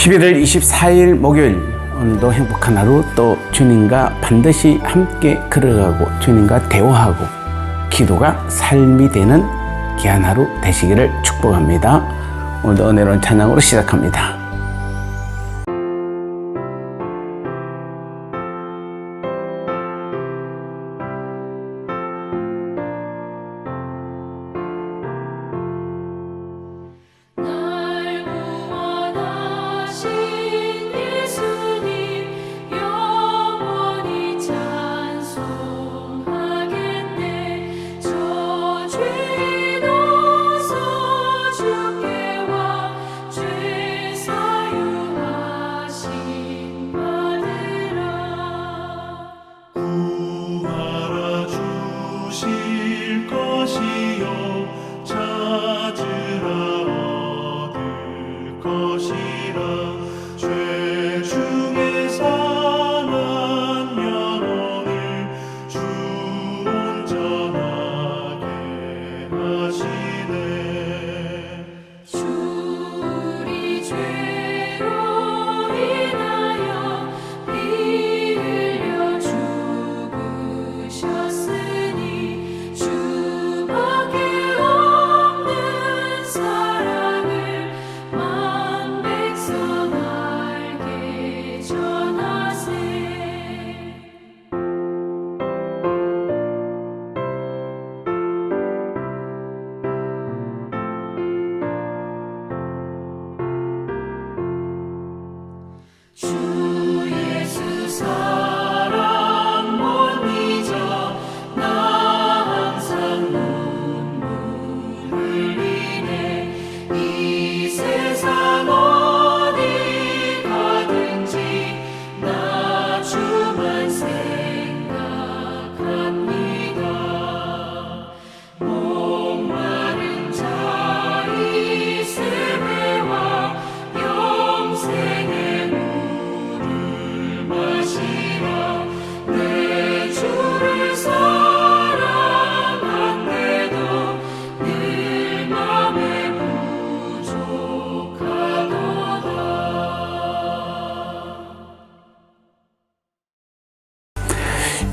11월 24일 목요일, 오늘도 행복한 하루, 또 주님과 반드시 함께 걸어가고 주님과 대화하고 기도가 삶이 되는 귀한 하루 되시기를 축복합니다. 오늘도 은혜로운 찬양으로 시작합니다.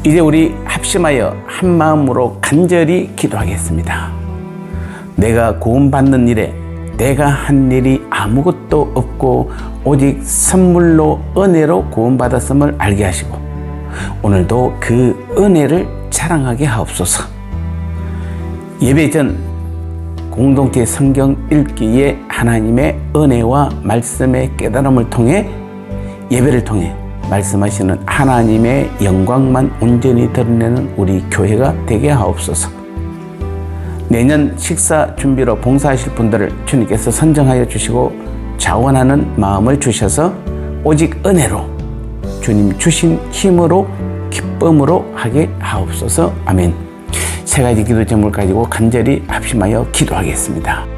이제 우리 합심하여 한 마음으로 간절히 기도하겠습니다. 내가 구원받는 일에 내가 한 일이 아무것도 없고 오직 선물로 은혜로 구원받았음을 알게 하시고 오늘도 그 은혜를 자랑하게 하옵소서. 예배 전 공동체 성경 읽기에 하나님의 은혜와 말씀의 깨달음을 통해 예배를 통해 말씀하시는 하나님의 영광만 온전히 드러내는 우리 교회가 되게 하옵소서. 내년 식사 준비로 봉사하실 분들을 주님께서 선정하여 주시고 자원하는 마음을 주셔서 오직 은혜로 주님 주신 힘으로 기쁨으로 하게 하옵소서. 아멘. 세 가지 기도 제목을 가지고 간절히 합심하여 기도하겠습니다.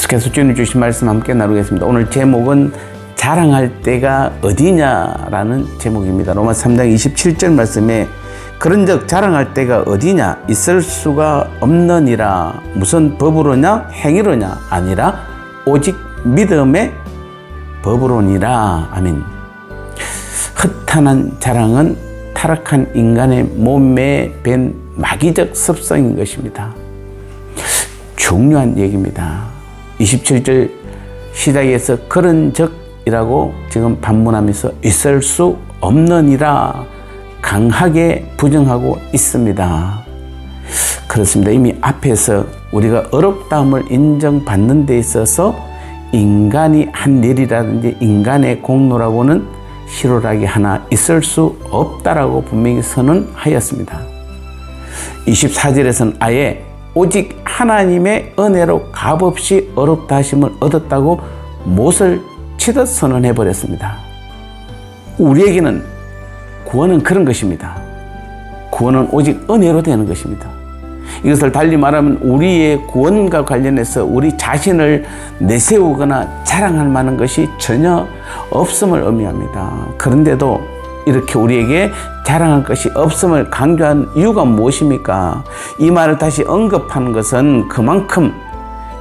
계속해서 주님 주신 말씀 함께 나누겠습니다. 오늘 제목은 자랑할 때가 어디냐라는 제목입니다. 로마서 3장 27절 말씀에 그런즉 자랑할 때가 어디냐 있을 수가 없느니라. 무슨 법으로냐 행위로냐 아니라 오직 믿음의 법으로니라. 아멘. 허탄한 자랑은 타락한 인간의 몸에 밴 마귀적 습성인 것입니다. 중요한 얘기입니다. 27절 시작에서 그런즉이라고 지금 반문하면서 있을 수 없느니라 강하게 부정하고 있습니다. 그렇습니다. 이미 앞에서 우리가 어렵다함을 인정받는 데 있어서 인간이 한 일이라든지 인간의 공로라고는 희로락이 하나 있을 수 없다라고 분명히 선언하였습니다. 24절에서는 아예 오직 하나님의 은혜로 값없이 어렵다 하심을 얻었다고 못을 치듯 선언해 버렸습니다. 우리에게는 구원은 그런 것입니다. 구원은 오직 은혜로 되는 것입니다. 이것을 달리 말하면 우리의 구원과 관련해서 우리 자신을 내세우거나 자랑할 만한 것이 전혀 없음을 의미합니다. 그런데도 이렇게 우리에게 자랑할 것이 없음을 강조한 이유가 무엇입니까? 이 말을 다시 언급하는 것은 그만큼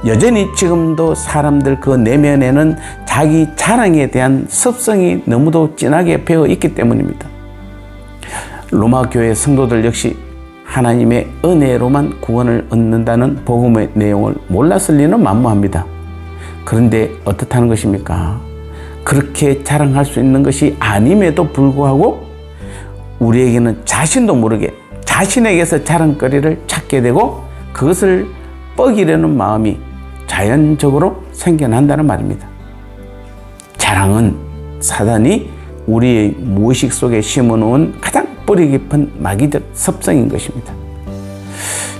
여전히 지금도 사람들 그 내면에는 자기 자랑에 대한 습성이 너무도 진하게 배어 있기 때문입니다. 로마 교회 성도들 역시 하나님의 은혜로만 구원을 얻는다는 복음의 내용을 몰랐을 리는 만무합니다. 그런데 어떻다는 것입니까? 그렇게 자랑할 수 있는 것이 아님에도 불구하고 우리에게는 자신도 모르게 자신에게서 자랑거리를 찾게 되고 그것을 뻐기려는 마음이 자연적으로 생겨난다는 말입니다. 자랑은 사단이 우리의 무의식 속에 심어놓은 가장 뿌리 깊은 마귀적 습성인 것입니다.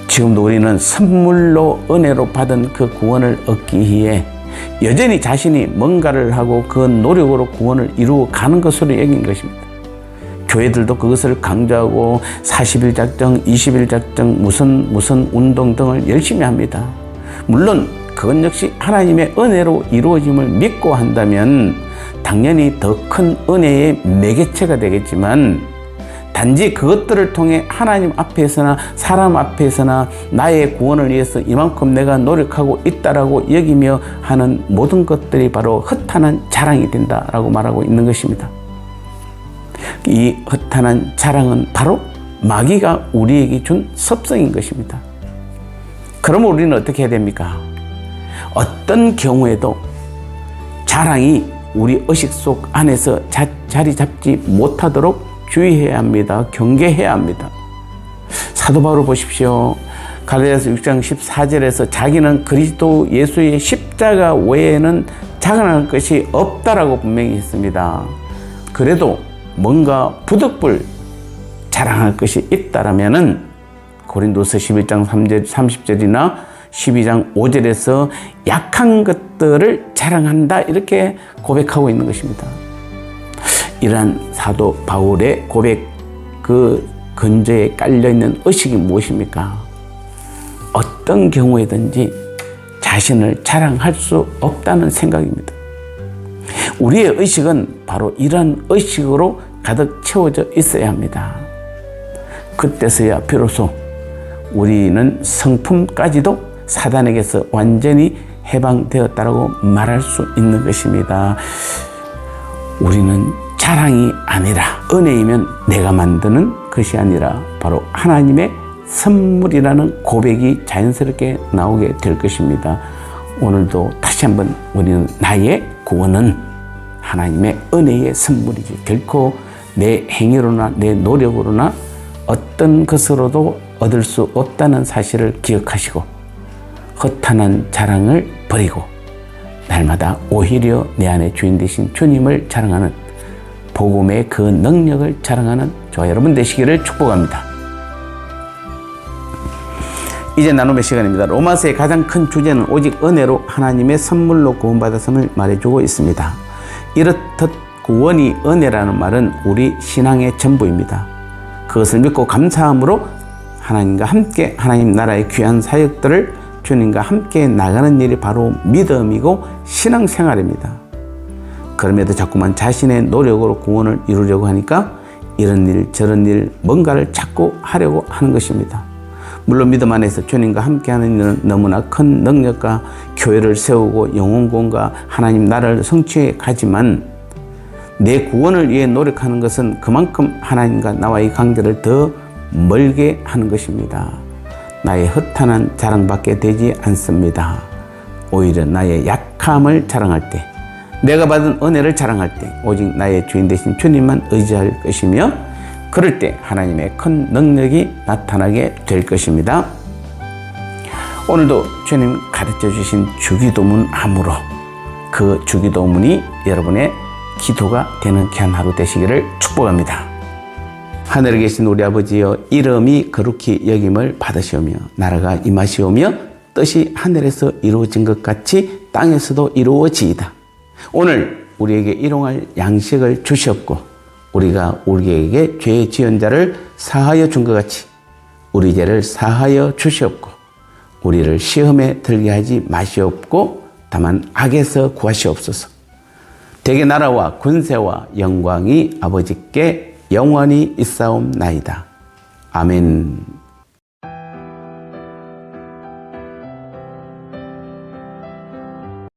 지금도 우리는 선물로 은혜로 받은 그 구원을 얻기 위해 여전히 자신이 뭔가를 하고 그 노력으로 구원을 이루어 가는 것으로 여긴 것입니다. 교회들도 그것을 강조하고 40일 작정, 20일 작정, 무슨 운동 등을 열심히 합니다. 물론 그건 역시 하나님의 은혜로 이루어짐을 믿고 한다면 당연히 더 큰 은혜의 매개체가 되겠지만 단지 그것들을 통해 하나님 앞에서나 사람 앞에서나 나의 구원을 위해서 이만큼 내가 노력하고 있다라고 여기며 하는 모든 것들이 바로 허탄한 자랑이 된다라고 말하고 있는 것입니다. 이 허탄한 자랑은 바로 마귀가 우리에게 준 습성인 것입니다. 그러면 우리는 어떻게 해야 됩니까? 어떤 경우에도 자랑이 우리 의식 속 안에서 자리 잡지 못하도록 주의해야 합니다. 경계해야 합니다. 사도 바울 보십시오. 갈라디아서 6장 14절에서 자기는 그리스도 예수의 십자가 외에는 자랑할 것이 없다라고 분명히 했습니다. 그래도 뭔가 부득불 자랑할 것이 있다라면은 고린도서 11장 30절이나 12장 5절에서 약한 것들을 자랑한다 이렇게 고백하고 있는 것입니다. 이러한 사도 바울의 고백 그 근저에 깔려있는 의식이 무엇입니까? 어떤 경우에든지 자신을 자랑할 수 없다는 생각입니다. 우리의 의식은 바로 이러한 의식으로 가득 채워져 있어야 합니다. 그때서야 비로소 우리는 성품까지도 사단에게서 완전히 해방되었다고 말할 수 있는 것입니다. 우리는 자랑이 아니라 은혜이면 내가 만드는 것이 아니라 바로 하나님의 선물이라는 고백이 자연스럽게 나오게 될 것입니다. 오늘도 다시 한번 우리는 나의 구원은 하나님의 은혜의 선물이지 결코 내 행위로나 내 노력으로나 어떤 것으로도 얻을 수 없다는 사실을 기억하시고 허탄한 자랑을 버리고 날마다 오히려 내 안에 주인 되신 주님을 자랑하는 복음의 그 능력을 자랑하는 저와 여러분 되시기를 축복합니다. 이제 나눔의 시간입니다. 로마서의 가장 큰 주제는 오직 은혜로 하나님의 선물로 구원받았음을 말해주고 있습니다. 이렇듯 구원이 은혜라는 말은 우리 신앙의 전부입니다. 그것을 믿고 감사함으로 하나님과 함께 하나님 나라의 귀한 사역들을 주님과 함께 나가는 일이 바로 믿음이고 신앙생활입니다. 그럼에도 자꾸만 자신의 노력으로 구원을 이루려고 하니까 이런 일 저런 일 뭔가를 자꾸 하려고 하는 것입니다. 물론 믿음 안에서 주님과 함께하는 일은 너무나 큰 능력과 교회를 세우고 영혼 구원과 하나님 나라를 성취해 가지만 내 구원을 위해 노력하는 것은 그만큼 하나님과 나와의 관계를 더 멀게 하는 것입니다. 나의 허탄한 자랑밖에 되지 않습니다. 오히려 나의 약함을 자랑할 때, 내가 받은 은혜를 자랑할 때 오직 나의 주인 되신 주님만 의지할 것이며 그럴 때 하나님의 큰 능력이 나타나게 될 것입니다. 오늘도 주님 가르쳐 주신 주기도문 암으로 그 주기도문이 여러분의 기도가 되는 귀한 하루 되시기를 축복합니다. 하늘에 계신 우리 아버지여, 이름이 거룩히 여김을 받으시오며 나라가 임하시오며 뜻이 하늘에서 이루어진 것 같이 땅에서도 이루어지이다. 오늘 우리에게 일용할 양식을 주시옵고 우리가 우리에게 죄 지은 자를 사하여 준 것 같이 우리 죄를 사하여 주시옵고 우리를 시험에 들게 하지 마시옵고 다만 악에서 구하시옵소서. 대개 나라와 군세와 영광이 아버지께 영원히 있사옵나이다. 아멘.